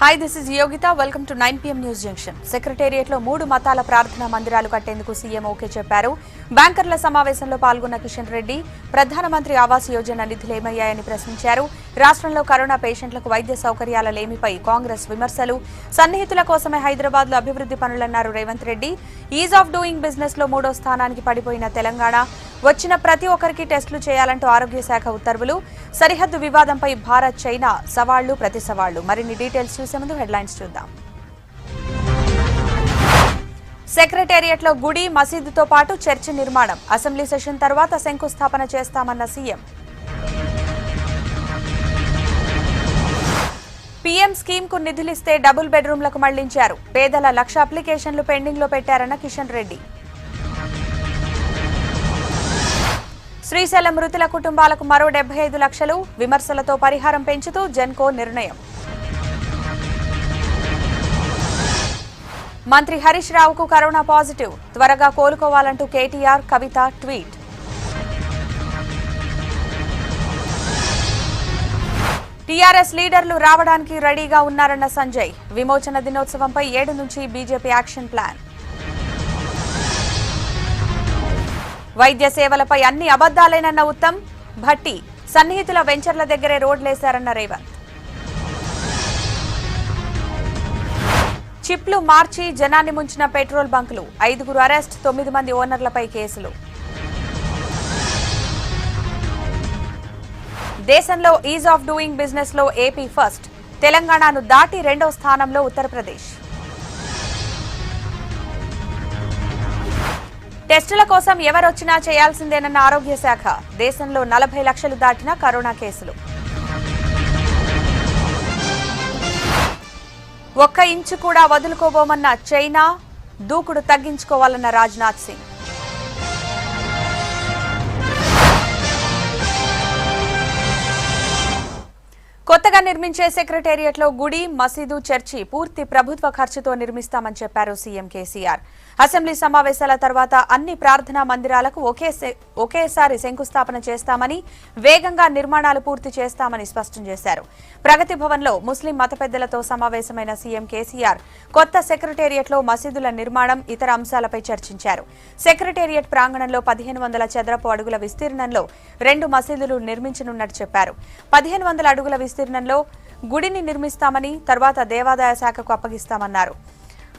Hi, this is Yogita. Welcome to 9 PM News Junction. సెక్రటేరియట్లో 3 మతాల ప్రార్థనా మందిరాలు కట్టేందుకు సీఎం ఓకే చెప్పారు. బ్యాంకర్ల సమావేశంలో పాల్గొన్న కిషన్ రెడ్డి ప్రధానమంత్రి ఆవాస్ యోజన నిధులు ఏమయ్యాయని ప్రశ్నించారు. రాష్ట్రంలో కరోనా పేషెంట్లకు వైద్య సౌకర్యాల లేమిపై కాంగ్రెస్ విమర్శలు. సన్నిహితుల కోసమే హైదరాబాద్లో అభివృద్ధి పనులన్నారు Revanth Reddy. Ease of doing business లో 3వ స్థానానికి పడిపోయిన తెలంగాణ. వచ్చిన ప్రతి ఒక్కరికి టెస్టులు చేయాలంటూ ఆరోగ్య శాఖ ఉత్తర్వులు. సరిహద్దు వివాదంపై భారత్ చైనా సవాళ్లు ప్రతి సవాళ్లు. మరిన్ని డీటెయిల్స్ చూసే ముందు హెడ్లైన్స్ చూద్దాం. సెక్రటేరియట్లో గుడి మసీదుతో పాటు చర్చి నిర్మాణం. అసెంబ్లీ సెషన్ తర్వాత శంకుస్థాపన చేస్తామన్న సీఎం. పీఎం స్కీమ్ కు నిధులిస్తే డబుల్ బెడ్రూమ్లకు మళ్లించారు. పేదల 1,00,000 అప్లికేషన్లు పెండింగ్ లో పెట్టారన్న కిషన్ రెడ్డి. శ్రీశైలం మృతుల కుటుంబాలకు మరో 75 లక్షలు. విమర్శలతో పరిహారం పెంచుతూ జెన్కో నిర్ణయం. మంత్రి హరీష్ రావుకు కరోనా పాజిటివ్. త్వరగా కోలుకోవాలంటూ కేటీఆర్, కవిత ట్వీట్. టీఆర్ఎస్ లీడర్లు రావడానికి రెడీగా ఉన్నారన్న సంజయ్. విమోచన దినోత్సవంపై 7 నుంచి బీజేపీ యాక్షన్ ప్లాన్. వైద్య సేవలపై అన్ని అబద్దాలేనన్న ఉత్తమ్. భట్టి సన్నిహితుల వెంచర్ల దగ్గరే రోడ్లేశారన్న రేవంత్. చిప్లు మార్చి జనాన్ని ముంచిన పెట్రోల్ బంకులు. 5గురు అరెస్ట్, 9 మంది ఓనర్లపై కేసులు. దేశంలో ఈజ్ ఆఫ్ డూయింగ్ బిజినెస్ లో ఏపీ ఫస్ట్. తెలంగాణను దాటి 2వ స్థానంలో ఉత్తరప్రదేశ్. టెస్టుల కోసం ఎవరొచ్చినా చేయాల్సిందేనన్న ఆరోగ్య శాఖ. దేశంలో 40 లక్షలు దాటిన కరోనా కేసులు. 1 ఇంచు కూడా వదులుకోబోమన్న చైనా. దూకుడు తగ్గించుకోవాలన్న రాజ్నాథ్ సింగ్. కొత్తగా నిర్మించే సెక్రటేరియట్లో గుడి, మసీదు, చర్చి పూర్తి ప్రభుత్వ ఖర్చుతో నిర్మిస్తామని చెప్పారు సీఎం కేసీఆర్. అసెంబ్లీ సమావేశాల తర్వాత అన్ని ప్రార్థనా మందిరాలకు ఒకేసారి శంకుస్థాపన చేస్తామని, వేగంగా నిర్మాణాలు పూర్తి చేస్తామని స్పష్టం చేశారు. ప్రగతి భవన్లో ముస్లిం మత పెద్దలతో సమావేశమైన సీఎం కేసీఆర్ కొత్త సెక్రటేరియట్లో మసీదుల నిర్మాణం, ఇతర అంశాలపై చర్చించారు. సెక్రటేరియట్ ప్రాంగణంలో 1500 చదరపు అడుగుల విస్తీర్ణంలో 2 మసీదులు నిర్మించనున్నట్టు చెప్పారు. 1500 అడుగుల విస్తీర్ణంలో గుడిని నిర్మిస్తామని, తర్వాత దేవాదాయ శాఖకు అప్పగిస్తామన్నారు.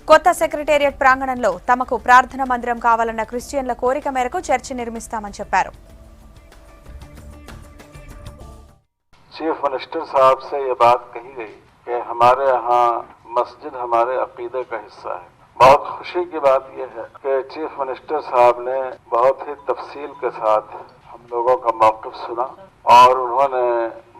కొత్త సెక్రటేరియట్ ప్రాంగణంలో తమకు ప్రార్థన మందిరం కావాలన్న క్రిస్టియన్ల కోరిక మేరకు చర్చి నిర్మిస్తామని చెప్పారు. चीफ मिनिस्टर साहब से ये बात कही गई कि हमारे यहाँ मस्जिद हमारे अकीदे का हिस्सा है। बहुत खुशी की बात यह है कि चीफ मिनिस्टर साहब ने बहुत ही तफसील के साथ हम लोगों का मौक़िफ़ सुना और उन्होंने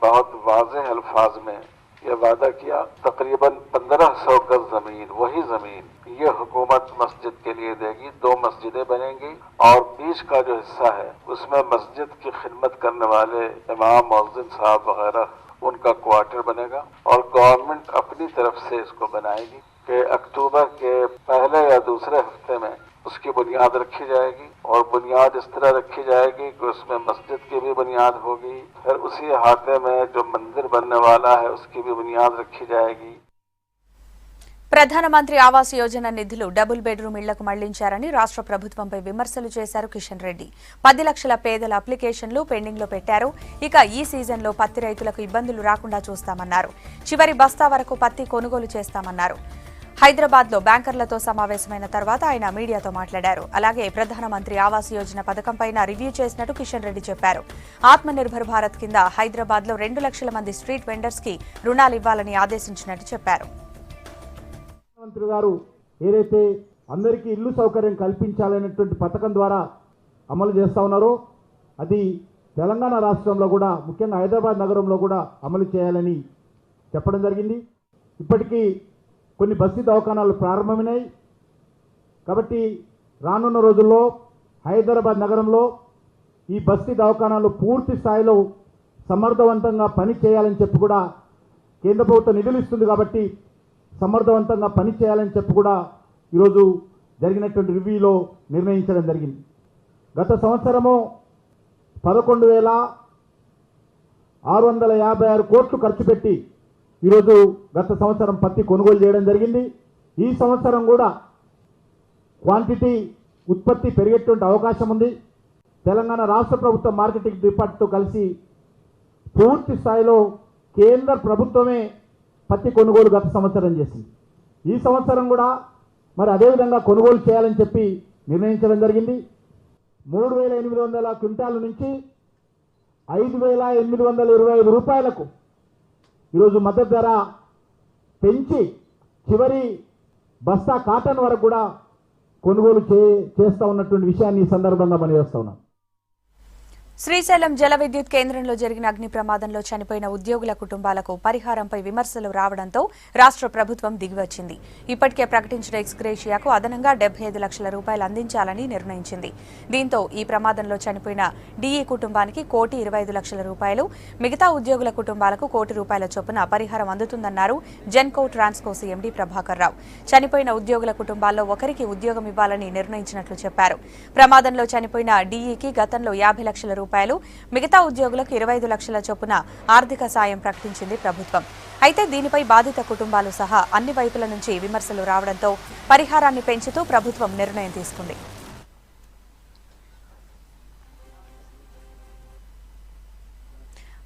बहुत वाज़ेह अल्फाज में ये वादा किया तकरीबन 1500 गज जमीन, वही जमीन ये हुकूमत मस्जिद के लिए देगी। 2 मस्जिदें बनेंगी और बीच का जो हिस्सा है उसमें मस्जिद की खिदमत करने वाले इमाम, मुअज्जिन साहब वगैरह उनका क्वार्टर बनेगा और गवर्नमेंट अपनी तरफ से इसको बनाएगी कि अक्टूबर के पहले या दूसरे हफ्ते में उसकी बुनियाद रखी जाएगी और बुनियाद इस तरह रखी जाएगी कि उसमें मस्जिद की भी बुनियाद होगी, फिर उसी अहाते में जो मंदिर बनने वाला है उसकी भी बुनियाद रखी जाएगी। ప్రధానమంత్రి ఆవాస్ యోజన నిధులు డబుల్ బెడ్రూమ్ ఇళ్లకు మళ్లించారని రాష్ట్ర ప్రభుత్వంపై విమర్శలు చేశారు కిషన్ రెడ్డి. 10 లక్షల పేదల అప్లికేషన్లు పెండింగ్ లో పెట్టారు. ఇక ఈ సీజన్లో పత్తి రైతులకు ఇబ్బందులు రాకుండా చూస్తామన్నారు. చివరి బస్తా వరకు పత్తి కొనుగోలు చేస్తామన్నారు. హైదరాబాద్ లో బ్యాంకర్లతో సమావేశమైన తర్వాత ఆయన మీడియాతో మాట్లాడారు. అలాగే ప్రధానమంత్రి ఆవాస్ యోజన పథకంపైన రివ్యూ చేసినట్టు కిషన్ రెడ్డి చెప్పారు. ఆత్మనిర్భర్ భారత్ కింద హైదరాబాద్ లో 2 లక్షల మంది స్ట్రీట్ వెండర్స్ కి రుణాలు ఇవ్వాలని ఆదేశించినట్టు చెప్పారు. మంత్రి గారు ఏదైతే అందరికీ ఇల్లు సౌకర్యం కల్పించాలనేటువంటి పథకం ద్వారా అమలు చేస్తూ ఉన్నారో అది తెలంగాణ రాష్ట్రంలో కూడా, ముఖ్యంగా హైదరాబాద్ నగరంలో కూడా అమలు చేయాలని చెప్పడం జరిగింది. ఇప్పటికీ కొన్ని బస్తీ దవాఖానాలు ప్రారంభమైనాయి. కాబట్టి రానున్న రోజుల్లో హైదరాబాద్ నగరంలో ఈ బస్తీ దవాఖానాలు పూర్తి స్థాయిలో సమర్థవంతంగా పని చేయాలని చెప్పి కూడా కేంద్ర ప్రభుత్వం నిధులు ఇస్తుంది. కాబట్టి సమర్థవంతంగా పని చేయాలని చెప్పి కూడా ఈరోజు జరిగినటువంటి రివ్యూలో నిర్ణయించడం జరిగింది. గత సంవత్సరము 11,656 కోట్లు ఖర్చు పెట్టి ఈరోజు గత సంవత్సరం పత్తి కొనుగోలు చేయడం జరిగింది. ఈ సంవత్సరం కూడా క్వాంటిటీ ఉత్పత్తి పెరిగేటువంటి అవకాశం ఉంది. తెలంగాణ రాష్ట్ర ప్రభుత్వ మార్కెటింగ్ డిపార్ట్మెంట్తో కలిసి పూర్తి స్థాయిలో కేంద్ర ప్రభుత్వమే పత్తి కొనుగోలు గత సంవత్సరం చేసింది. ఈ సంవత్సరం కూడా మరి అదేవిధంగా కొనుగోలు చేయాలని చెప్పి నిర్ణయించడం జరిగింది. 3,800 క్వింటాల నుంచి 5,825 రూపాయలకు ఈరోజు మద్దతు ధర పెంచి చివరి బస్తా కాటన్ వరకు కూడా కొనుగోలు చేస్తూ ఉన్నటువంటి విషయాన్ని ఈ సందర్భంగా మనం చేస్తా ఉన్నాం. శ్రీశైలం జల విద్యుత్ కేంద్రంలో జరిగిన అగ్ని ప్రమాదంలో చనిపోయిన ఉద్యోగుల కుటుంబాలకు పరిహారంపై విమర్శలు రావడంతో రాష్ట్ర ప్రభుత్వం దిగివచ్చింది. ఇప్పటికే ప్రకటించిన ఎక్స్గ్రేషియాకు అదనంగా 75 లక్షల రూపాయలు అందించాలని నిర్ణయించింది. దీంతో ఈ ప్రమాదంలో చనిపోయిన డీఈ కుటుంబానికి 1,25,00,000 రూపాయలు, మిగతా ఉద్యోగుల కుటుంబాలకు ₹1,00,00,000 చొప్పున పరిహారం అందుతుందన్నారు జెన్కో ట్రాన్స్కో సీఎండీ ప్రభాకర్ రావు. చనిపోయిన ఉద్యోగుల కుటుంబాల్లో ఒకరికి ఉద్యోగం ఇవ్వాలని నిర్ణయించినట్లు చెప్పారు. ప్రమాదంలో చనిపోయిన డీఈకి గతంలో 50 లక్షల రూపాయలు, మిగతా ఉద్యోగులకు 25 లక్షల చొప్పున ఆర్థిక సాయం ప్రకటించింది ప్రభుత్వం. అయితే దీనిపై బాధిత కుటుంబాలు సహా అన్ని వైపుల నుంచి విమర్శలు రావడంతో పరిహారాన్ని పెంచుతూ ప్రభుత్వం నిర్ణయం తీసుకుంది.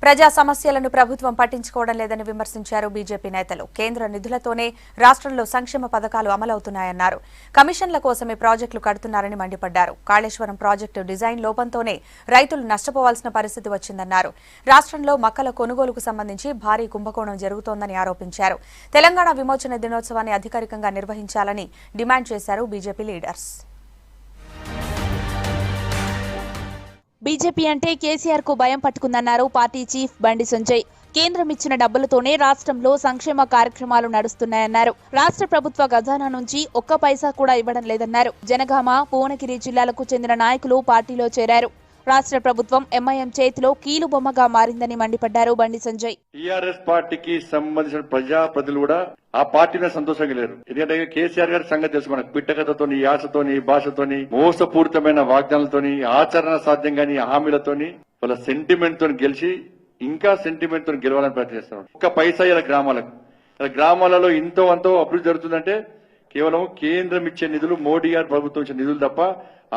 ప్రజా సమస్యలను ప్రభుత్వం పట్టించుకోవడం లేదని విమర్శించారు బీజేపీ నేతలు. కేంద్ర నిధులతోనే రాష్ట్రంలో సంక్షేమ పథకాలు అమలవుతున్నాయన్నారు. కమిషన్ల కోసమే ప్రాజెక్టులు కడుతున్నారని మండిపడ్డారు. కాళేశ్వరం ప్రాజెక్టు డిజైన్ లోపంతోనే రైతులు నష్టపోవాల్సిన పరిస్థితి వచ్చిందన్నారు. రాష్ట్రంలో మక్కల కొనుగోలుకు సంబంధించి భారీ కుంభకోణం జరుగుతోందని ఆరోపించారు. తెలంగాణ విమోచన దినోత్సవాన్ని అధికారికంగా నిర్వహించాలని డిమాండ్ చేశారు బీజేపీ లీడర్స్. బీజేపీ అంటే కేసీఆర్ కు భయం పట్టుకుందన్నారు పార్టీ చీఫ్ బండి సంజయ్. కేంద్రం ఇచ్చిన డబ్బులతోనే రాష్ట్రంలో సంక్షేమ కార్యక్రమాలు నడుస్తున్నాయన్నారు. రాష్ట్ర ప్రభుత్వ ఖజానా నుంచి ఒక్క పైసా కూడా ఇవ్వడం లేదన్నారు. జనగామ, భువనగిరి జిల్లాలకు చెందిన నాయకులు పార్టీలో చేరారు. రాష్ట్ర ప్రభుత్వం ఎంఐఎం చేతిలో కీలుబొమ్మగా మారిందని మండిపడ్డారు బండి సంజయ్. టీఆర్ఎస్ పార్టీకి సంబంధించిన ప్రజాప్రతినిధులు కూడా ఆ పార్టీలో సంతోషంగా లేరు. ఎందుకంటే కేసీఆర్ గారి సంగతి తెలుసు మనకు. పిట్టకథతోని, యాసతోని, భాషతోని, మోసపూరితమైన వాగ్దానాలతోని, ఆచరణ సాధ్యం కాని హామీలతోని, వాళ్ళ సెంటిమెంట్ తోని గెలిచి ఇంకా సెంటిమెంట్ తోని గెలవాలని ప్రయత్నిస్తున్నారు. ఒక్క పైసా ఇలా గ్రామాలలో ఇంతో అంతో అభివృద్ధి జరుగుతుందంటే కేవలం కేంద్రం ఇచ్చే నిధులు, మోడీ గారి ప్రభుత్వం ఇచ్చే నిధులు తప్ప,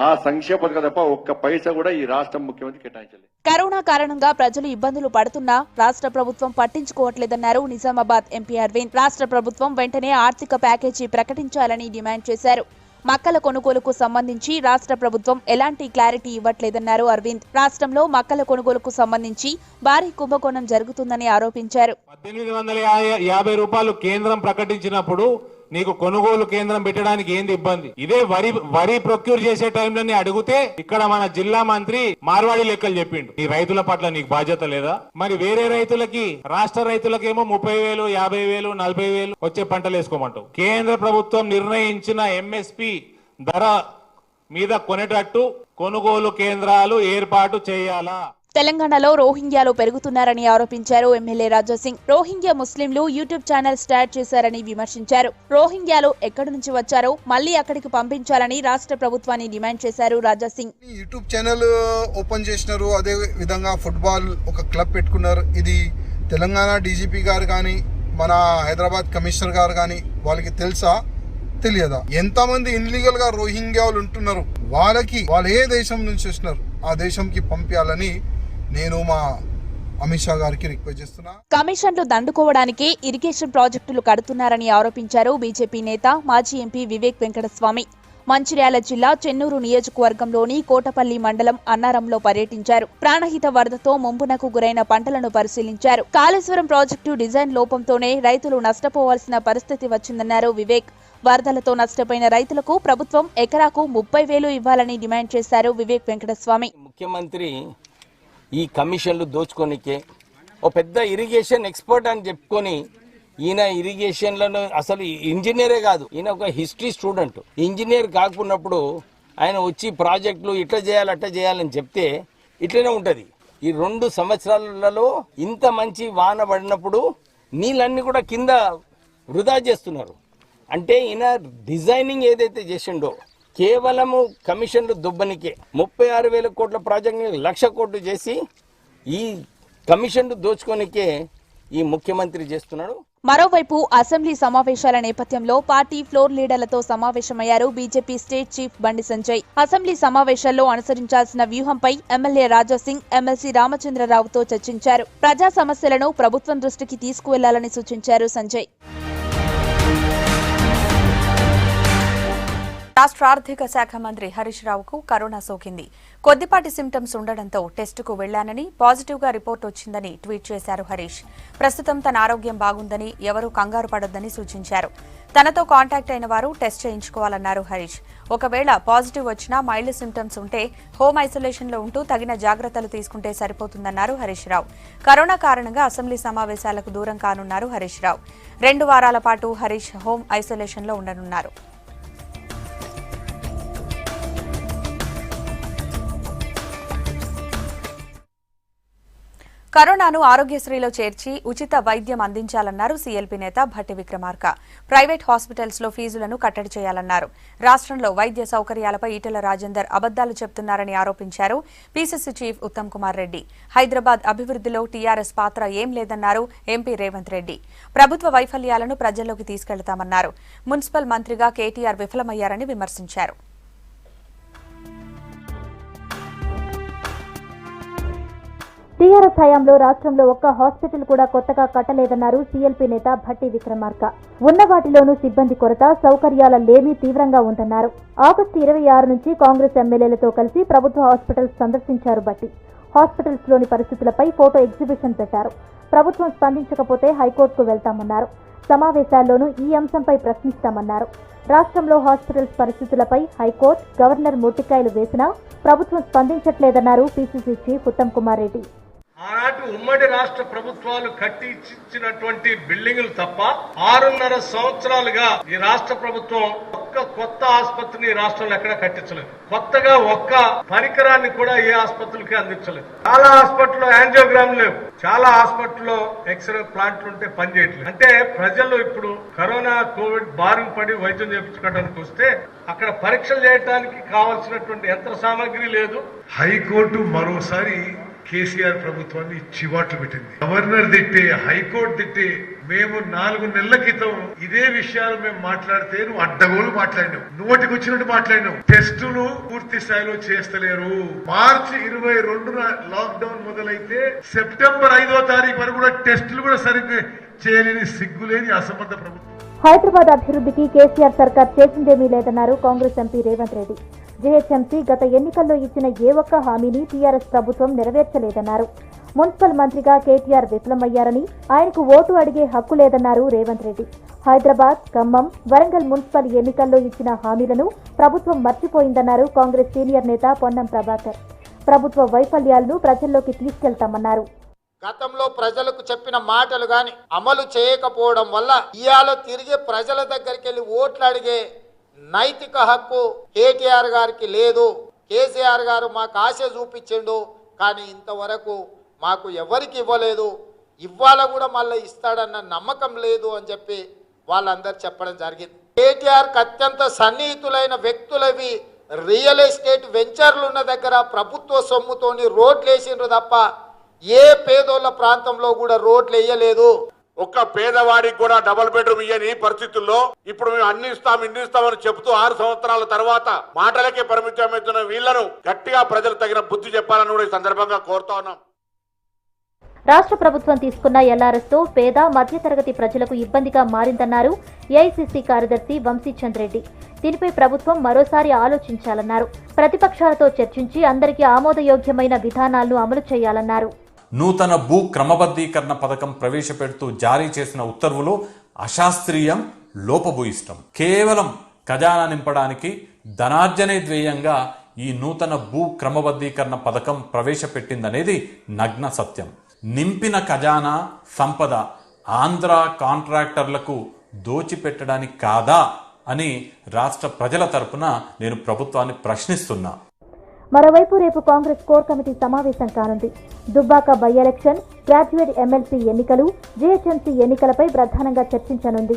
ఆ సంక్షేమ పథకం తప్ప ఒక్క పైసా కూడా ఈ రాష్ట్రం ముఖ్యమంత్రి కేటాయించలేదు. కరోనా కారణంగా ప్రజలు ఇబ్బందులు పడుతున్నా రాష్ట్ర ప్రభుత్వం పట్టించుకోవట్లేదన్నారు నిజామాబాద్ ఎంపీ అరవింద్. రాష్ట్ర ప్రభుత్వం వెంటనే ఆర్థిక ప్యాకేజీ ప్రకటించాలని డిమాండ్ చేశారు. మక్కల కొనుగోలుకు సంబంధించి రాష్ట్ర ప్రభుత్వం ఎలాంటి క్లారిటీ ఇవ్వట్లేదన్నారు అరవింద్. రాష్ట్రంలో మక్కల కొనుగోలుకు సంబంధించి భారీ కుంభకోణం జరుగుతుందని ఆరోపించారు. 1,850 రూపాయలు కేంద్రం ప్రకటించినప్పుడు నీకు కొనుగోలు కేంద్రం పెట్టడానికి ఏంది ఇబ్బంది? ఇదే వరి ప్రొక్యూర్ చేసే టైంలో అడిగితే ఇక్కడ మన జిల్లా మంత్రి మార్వాడి లెక్కలు చెప్పిండు. ఈ రైతుల పట్ల నీకు బాధ్యత లేదా? మరి వేరే రైతులకి, రాష్ట్ర రైతులకేమో 30,000, 50,000, 40,000 వచ్చే పంటలు వేసుకోమంటావు. కేంద్ర ప్రభుత్వం నిర్ణయించిన ఎంఎస్పి ధర మీద కొనేటట్టు కొనుగోలు కేంద్రాలు ఏర్పాటు చేయాలా? తెలంగాణలో రోహింగ్యాలు పెరుగుతున్నారని ఆరోపించారు ఎమ్మెల్యే రాజాసింగ్. రోహింగ్యా ముస్లింలు యూట్యూబ్ ఛానల్ స్టార్ట్ చేశారని విమర్శించారు. రోహింగ్యాలు ఎక్కడి నుంచి వచ్చారో మళ్లీ అక్కడికి పంపించాలని రాష్ట్ర ప్రభుత్వాన్ని డిమాండ్ చేశారు రాజాసింగ్. యూట్యూబ్ ఛానల్ ఓపెన్ చేసినారు, అదే విధంగా ఫుట్బాల్ ఒక క్లబ్ పెట్టుకున్నారు. ఇది తెలంగాణ డీజీపీ గారు కానీ, మన హైదరాబాద్ కమిషనర్ గారు కానీ వాళ్ళకి తెలుసా, తెలియదా? ఎంతమంది ఇన్లీగల్ గా రోహింగ్యాలు ఉంటున్నారు, వాళ్ళు ఏ దేశం నుంచి వచ్చినారు ఆ దేశంకి పంపించాలని నేను మా అమిత్ షా గారికి రిక్వెస్ట్ చేస్తున్నా. కమిషన్లు దండుకోవడానికే ఇరిగేషన్ ప్రాజెక్టులు కడుతున్నారని ఆరోపించారు బీజేపీ నేత, మాజీ ఎంపీ వివేక్ వెంకటస్వామి. మంచిర్యాల జిల్లా చెన్నూరు నియోజకవర్గంలోని కోటపల్లి మండలం అన్నారంలో పర్యటించారు. ప్రాణహిత వరదతో ముంపునకు గురైన పంటలను పరిశీలించారు. కాళేశ్వరం ప్రాజెక్టు డిజైన్ లోపంతోనే రైతులు నష్టపోవాల్సిన పరిస్థితి వచ్చిందన్నారు వివేక్. వరదలతో నష్టపోయిన రైతులకు ప్రభుత్వం ఎకరాకు 30,000 ఇవ్వాలని డిమాండ్ చేశారు వివేక్ వెంకటస్వామి. ముఖ్యమంత్రి ఈ కమిషన్లు దోచుకోనికే ఓ పెద్ద ఇరిగేషన్ ఎక్స్పర్ట్ అని చెప్పుకొని, ఈయన ఇరిగేషన్లను అసలు ఇంజనీరే కాదు, ఈయన ఒక హిస్టరీ స్టూడెంట్. ఇంజనీర్ కాకున్నప్పుడు ఆయన వచ్చి ప్రాజెక్టులు ఇట్లా చేయాలి అట్లా చేయాలని చెప్తే ఇట్లనే ఉంటుంది. ఈ 2 సంవత్సరాలలో ఇంత మంచి వాన పడినప్పుడు నీళ్ళన్నీ కూడా కింద వృధా చేస్తున్నారు. అంటే ఈయన డిజైనింగ్ ఏదైతే చేసిండో కేవలము కమిషన్లు దుబ్బనికే 36,000 కోట్ల ప్రాజెక్ట్ని 1,00,000 కోట్లు చేసి ఈ కమిషన్లు దోచుకోనికే ఈ ముఖ్యమంత్రి చేస్తున్నాడు. మరోవైపు అసెంబ్లీ సమావేశాల నేపథ్యంలో పార్టీ ఫ్లోర్ లీడర్లతో సమావేశమయ్యారు BJP state chief Bandi Sanjay. Assembly సమావేశాల్లో అనుసరించాల్సిన వ్యూహంపై ఎమ్మెల్యే రాజాసింగ్, ఎమ్మెల్సీ రామచంద్రరావుతో చర్చించారు. ప్రజా సమస్యలను ప్రభుత్వం దృష్టికి తీసుకువెళ్లాలని సూచించారు సంజయ్. రాష్ట్ర ఆర్థిక శాఖ మంత్రి హరీష్ రావుకు కరోనా సోకింది. కొద్దిపాటి సింప్టమ్స్ ఉండడంతో టెస్టుకు వెళ్లానని, పాజిటివ్గా రిపోర్ట్ వచ్చిందని ట్వీట్ చేశారు హరీష్. ప్రస్తుతం తన ఆరోగ్యం బాగుందని, ఎవరూ కంగారు పడొద్దని సూచించారు. తనతో కాంటాక్ట్ అయిన వారు టెస్ట్ చేయించుకోవాలన్నారు హరీష్. ఒకవేళ పాజిటివ్ వచ్చినా మైల్డ్ సింప్టమ్స్ ఉంటే హోమ్ ఐసోలేషన్లో ఉంటూ తగిన జాగ్రత్తలు తీసుకుంటే సరిపోతుందన్నారు హరీష్ రావు. కరోనా కారణంగా అసెంబ్లీ సమావేశాలకు దూరం కానున్నారు హరీష్ రావు. 2 వారాల పాటు హరీష్ హోమ్ ఐసోలేషన్లో ఉండనున్నారు. కరోనాను ఆరోగ్యశ్రీలో చేర్చి ఉచిత వైద్యం అందించాలన్నారు సీఎల్పీ నేత భట్టి విక్రమార్క. ప్రైవేట్ హాస్పిటల్స్ లో ఫీజులను కట్టడి చేయాలన్నారు. రాష్ట్రంలో వైద్య సౌకర్యాలపై ఈటెల రాజేందర్ అబద్దాలు చెప్తున్నారని ఆరోపించారు పీసీసీ చీఫ్ ఉత్తమ్ కుమార్ రెడ్డి. హైదరాబాద్ అభివృద్ధిలో టీఆర్ఎస్ పాత్ర ఏం లేదన్నారు ఎంపీ రేవంత్ రెడ్డి. ప్రభుత్వ వైఫల్యాలను ప్రజల్లోకి తీసుకెళ్తామన్నారు. మున్సిపల్ మంత్రిగా కేటీఆర్ విఫలమయ్యారని విమర్శించారు. టీఆర్ఎస్ హయాంలో రాష్ట్రంలో ఒక్క హాస్పిటల్ కూడా కొత్తగా కట్టలేదన్నారు సీఎల్పీ నేత భట్టి విక్రమార్క. ఉన్న వాటిలోనూ సిబ్బంది కొరత, సౌకర్యాల లేమీ తీవ్రంగా ఉందన్నారు. ఆగస్టు 26 నుంచి కాంగ్రెస్ ఎమ్మెల్యేలతో కలిసి ప్రభుత్వ హాస్పిటల్స్ సందర్శించారు భట్టి. హాస్పిటల్స్ లోని పరిస్థితులపై ఫోటో ఎగ్జిబిషన్ పెట్టారు. ప్రభుత్వం స్పందించకపోతే హైకోర్టుకు వెళ్తామన్నారు. సమావేశాల్లోనూ ఈ అంశంపై ప్రశ్నిస్తామన్నారు. రాష్ట్రంలో హాస్పిటల్స్ పరిస్థితులపై హైకోర్టు, గవర్నర్ మొట్టికాయలు వేసినా ప్రభుత్వం స్పందించట్లేదన్నారు పీసీసీ చీఫ్ ఉత్తమ్ కుమార్ రెడ్డి. ఆనాటి ఉమ్మడి రాష్ట్ర ప్రభుత్వాలు కట్టి ఇచ్చినటువంటి బిల్డింగులు తప్ప 6.5 సంవత్సరాలుగా ఈ రాష్ట్ర ప్రభుత్వం ఒక్క కొత్త ఆసుపత్రిని రాష్ట్రంలో ఎక్కడ కట్టించలేదు. కొత్తగా ఒక్క పరికరాన్ని కూడా ఏ ఆసుపత్రికి అందించలేదు. చాలా హాస్పిటల్లో యాంజియోగ్రామ్ లేవు. చాలా హాస్పిటల్లో ఎక్స్రే ప్లాంట్లు ఉంటే పనిచేయట్లేదు. అంటే ప్రజలు ఇప్పుడు కరోనా కోవిడ్ బారిన పడి వైద్యం చేయించుకోవడానికి వస్తే అక్కడ పరీక్షలు చేయడానికి కావాల్సినటువంటి యంత్ర సామాగ్రి లేదు. హైకోర్టు మరోసారి కేసీఆర్ ప్రభుత్వాన్ని చివాట్లు పెట్టింది. గవర్నర్ తిట్టే, హైకోర్టు తిట్టే, మేము 4 నెలల క్రితం ఇదే విషయాలు మేము మాట్లాడితే నువ్వు అడ్డగోలు మాట్లాడినావు, నోటికి వచ్చినట్టు మాట్లాడినావు. టెస్టులు పూర్తి స్థాయిలో చేస్తలేరు. మార్చి 22న లాక్డౌన్ మొదలైతే సెప్టెంబర్ 5వ తారీఖు వరకు కూడా టెస్టులు కూడా సరిగ్గా చేయలేని సిగ్గులేని అసమర్థ ప్రభుత్వం. హైదరాబాద్ అభివృద్ధికి కేసీఆర్ సర్కార్ చేసిందేమీ లేదన్నారు కాంగ్రెస్ ఎంపీ రేవంత్ రెడ్డి. జీహెచ్ఎంసీ గత ఎన్నికల్లో ఇచ్చిన ఏ ఒక్క హామీని టీఆర్ఎస్ ప్రభుత్వం నెరవేర్చలేదన్నారు. మున్సిపల్ మంత్రిగా కేటీఆర్ విఫలమయ్యారని, ఆయనకు ఓటు అడిగే హక్కు లేదన్నారు రేవంత్ రెడ్డి. హైదరాబాద్, ఖమ్మం, వరంగల్ మున్సిపల్ ఎన్నికల్లో ఇచ్చిన హామీలను ప్రభుత్వం మర్చిపోయిందన్నారు కాంగ్రెస్ సీనియర్ నేత పొన్నం ప్రభాకర్. ప్రభుత్వ వైఫల్యాలను ప్రజల్లోకి తీసుకెళ్తామన్నారు. గతంలో ప్రజలకు చెప్పిన మాటలు గాని అమలు చేయకపోవడం వల్ల ఇయాల తిరిగి ప్రజల దగ్గరికి వెళ్ళి ఓట్లు అడిగే నైతిక హక్కు కేటీఆర్ గారికి లేదు. కేసీఆర్ గారు మాకు ఆశ చూపించిండు, కానీ ఇంతవరకు మాకు ఎవరికి ఇవ్వలేదు. ఇవ్వాల కూడా మళ్ళీ ఇస్తాడన్న నమ్మకం లేదు అని చెప్పి వాళ్ళందరూ చెప్పడం జరిగింది. కేటీఆర్కి అత్యంత సన్నిహితులైన వ్యక్తులవి రియల్ ఎస్టేట్ వెంచర్లు ఉన్న దగ్గర ప్రభుత్వ సొమ్ముతోని రోడ్లు వేసిండ్రు తప్ప ఏ పేదోళ్ళ ప్రాంతంలో కూడా రోడ్లు వేయలేదు. ఒక్క పేదవాడికి కూడా డబుల్ బెడ్రూమ్ ఇయ్యని పరిస్థితుల్లో ఇప్పుడు మేము అన్ని ఇస్తామని చెబుతూ 6 సంవత్సరాల తర్వాత మాటలకే పరిమితమవుతున్న వీళ్లను గట్టిగా ప్రజలు తగిన బుద్ధి చెప్పాలని కూడా ఈ సందర్భంగా కోరుతా ఉన్నాం. రాష్ట్ర ప్రభుత్వం తీసుకున్న ఎల్ఆర్ఎస్ తో పేద, మధ్యతరగతి ప్రజలకు ఇబ్బందిగా మారిందన్నారు ఏఐసీసీ కార్యదర్శి వంశీచంద్ రెడ్డి. దీనిపై ప్రభుత్వం మరోసారి ఆలోచించాలన్నారు. ప్రతిపక్షాలతో చర్చించి అందరికీ ఆమోదయోగ్యమైన విధానాలను అమలు చేయాలన్నారు. నూతన భూ క్రమబద్ధీకరణ పథకం ప్రవేశపెడుతూ జారీ చేసిన ఉత్తర్వులు అశాస్త్రీయం, లోపభూయిష్టం. కేవలం ఖజానా నింపడానికి ధనార్జనే ధ్యేయంగా ఈ నూతన భూ క్రమబద్ధీకరణ పథకం ప్రవేశపెట్టిందనేది నగ్న సత్యం. నింపిన ఖజానా సంపద ఆంధ్ర కాంట్రాక్టర్లకు దోచిపెట్టడానికి కాదా అని రాష్ట్ర ప్రజల తరపున నేను ప్రభుత్వాన్ని ప్రశ్నిస్తున్నా. మరోవైపు రేపు కాంగ్రెస్ కోర్ కమిటీ సమావేశం కానుంది. Dubbaka by election, graduate MLC ఎన్నికలు, జీహెచ్ఎంసీ ఎన్నికలపై ప్రధానంగా చర్చించనుంది.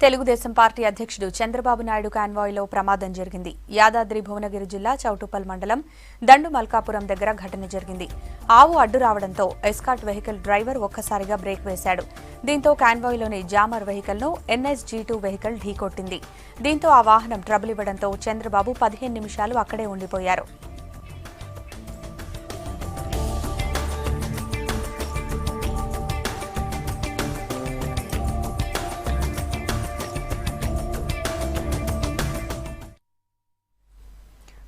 తెలుగుదేశం పార్టీ అధ్యక్షుడు చంద్రబాబు నాయుడు కాన్వాయ్లో ప్రమాదం జరిగింది. యాదాద్రి భువనగిరి జిల్లా చౌటుప్పల్ మండలం దండు మల్కాపురం దగ్గర ఘటన జరిగింది. ఆవు అడ్డు రావడంతో ఎస్కాట్ వెహికల్ డ్రైవర్ ఒక్కసారిగా బ్రేక్ వేశాడు. దీంతో కాన్వాయ్లోని జామర్ వెహికల్ను NSG2 వెహికల్ ఢీకొట్టింది. దీంతో ఆ వాహనం ట్రబుల్ ఇవ్వడంతో చంద్రబాబు 15 నిమిషాలు అక్కడే ఉండిపోయారు.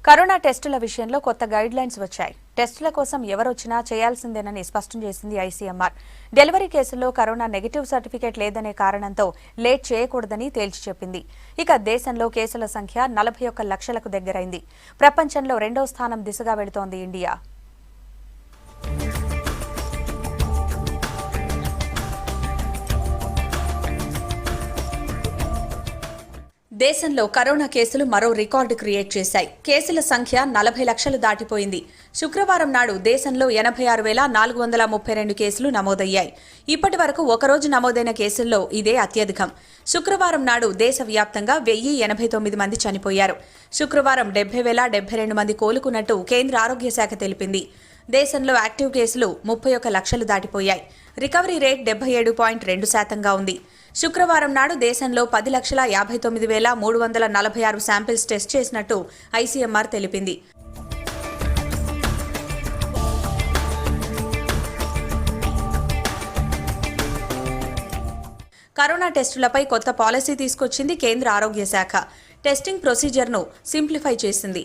కరోనా టెస్టుల విషయంలో కొత్త గైడ్ లైన్స్ వచ్చాయి. టెస్టుల కోసం ఎవరొచ్చినా చేయాల్సిందేనని స్పష్టం చేసింది ICMR. డెలివరీ కేసుల్లో కరోనా నెగిటివ్ సర్టిఫికేట్ లేదనే కారణంతో లేట్ చేయకూడదని తేల్చి చెప్పింది. ఇక దేశంలో కేసుల సంఖ్య 41 లక్షలకు దగ్గరైంది. ప్రపంచంలో 2వ స్థానం దిశగా వెళుతోంది ఇండియా. దేశంలో కరోనా కేసులు మరో రికార్డు క్రియేట్ చేశాయి. కేసుల సంఖ్య 40 లక్షలు దాటిపోయింది. శుక్రవారం నాడు దేశంలో 86,432 కేసులు నమోదయ్యాయి. ఇప్పటి వరకు ఒకరోజు నమోదైన కేసుల్లో ఇదే అత్యధికం. శుక్రవారం నాడు దేశవ్యాప్తంగా 1089 మంది చనిపోయారు. శుక్రవారం 70,072 మంది కోలుకున్నట్టు కేంద్ర ఆరోగ్య శాఖ తెలిపింది. దేశంలో యాక్టివ్ కేసులు 31 లక్షలు దాటిపోయాయి. రికవరీ రేట్ 77.2% ఉంది. శుక్రవారం నాడు దేశంలో 10,59,346 శాంపిల్స్ టెస్ట్ చేసినట్టు ICMR తెలిపింది. కరోనా టెస్టులపై కొత్త పాలసీ తీసుకొచ్చింది కేంద్ర ఆరోగ్య శాఖ. టెస్టింగ్ ప్రొసీజర్ను సింప్లిఫై చేసింది.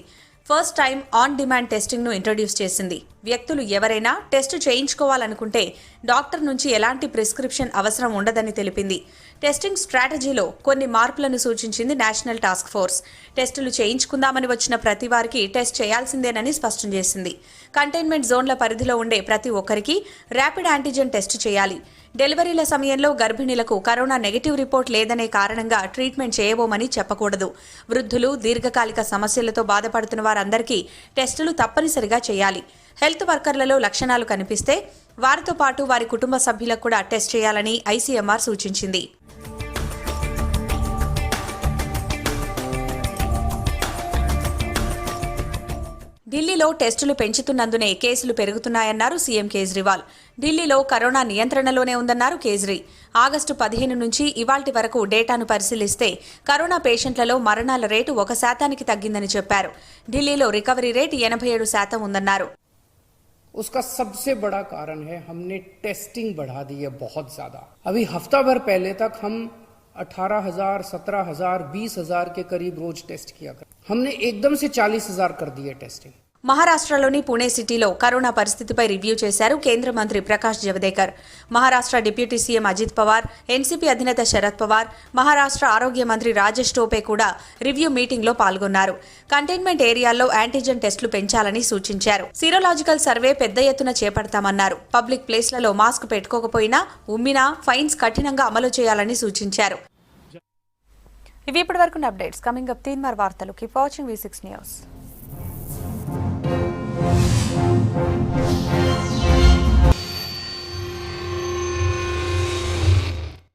First time on demand testing ను ఇంట్రడ్యూస్ చేసింది. వ్యక్తులు ఎవరైనా టెస్ట్ చేయించుకోవాలనుకుంటే డాక్టర్ నుంచి ఎలాంటి ప్రిస్క్రిప్షన్ అవసరం ఉండదని తెలిపింది. టెస్టింగ్ స్ట్రాటజీలో కొన్ని మార్పులను సూచించింది నేషనల్ టాస్క్ ఫోర్స్. టెస్టులు చేయించుకుందామని వచ్చిన ప్రతి వారికి టెస్ట్ చేయాల్సిందేనని స్పష్టం చేసింది. కంటైన్మెంట్ జోన్ల పరిధిలో ఉండే ప్రతి ఒక్కరికి ర్యాపిడ్ యాంటీజెన్ టెస్ట్ చేయాలి. డెలివరీల సమయంలో గర్భిణీలకు కరోనా నెగిటివ్ రిపోర్ట్ లేదనే కారణంగా ట్రీట్మెంట్ చేయబోమని చెప్పకూడదు. వృద్ధులు, దీర్ఘకాలిక సమస్యలతో బాధపడుతున్న వారందరికీ టెస్టులు తప్పనిసరిగా చేయాలి. హెల్త్ వర్కర్లలో లక్షణాలు కనిపిస్తే వారితో పాటు వారి కుటుంబ సభ్యులకు కూడా టెస్ట్ చేయాలని ICMR సూచించింది. ఢిల్లీలో టెస్టులు పెంచుతున్నందునే కేసులు పెరుగుతున్నాయన్నారు సీఎం కేజ్రీవాల్. ఢిల్లీలో కరోనా నియంత్రణలోనే ఉందన్నారు కేజ్రీ. ఆగస్టు 15 నుంచి ఇవాల్టి వరకు డేటాను పరిశీలిస్తే కరోనా పేషెంట్లలో మరణాల రేటు 1% తగ్గిందని చెప్పారు. ఢిల్లీలో రికవరీ రేటు 87% ఉందన్నారు. उसका सबसे बड़ा कारण है हमने टेस्टिंग बढ़ा दी है बहुत ज्यादा. अभी हफ्ता भर पहले तक हम 18,000, 17,000, 20,000 के करीब रोज टेस्ट किया कर. हमने एकदम से 40,000 कर दी है टेस्टिंग. మహారాష్ట్రలోని పుణే సిటీలో కరోనా పరిస్థితిపై రివ్యూ చేశారు కేంద్ర మంత్రి Prakash Javadekar. Maharashtra deputy CM Ajit Pawar, NCP అధినేత శరద్ పవార్, మహారాష్ట్ర ఆరోగ్య మంత్రి రాజేష్ టోపే కూడా రివ్యూ మీటింగ్లో పాల్గొన్నారు. కంటైన్మెంట్ ఏరియాల్లో యాంటీజెన్ టెస్టులు పెంచాలని సూచించారు. సీరోలాజికల్ సర్వే పెద్ద ఎత్తున చేపడతామన్నారు. పబ్లిక్ ప్లేస్లలో మాస్క్ పెట్టుకోకపోయినా, ఉమ్మినా ఫైన్స్ కఠినంగా అమలు చేయాలని సూచించారు. ఇవి ఇప్పటివరకు అప్డేట్స్. కమింగ్ అప్ 3 వార్తలు. Keep watching V6 news.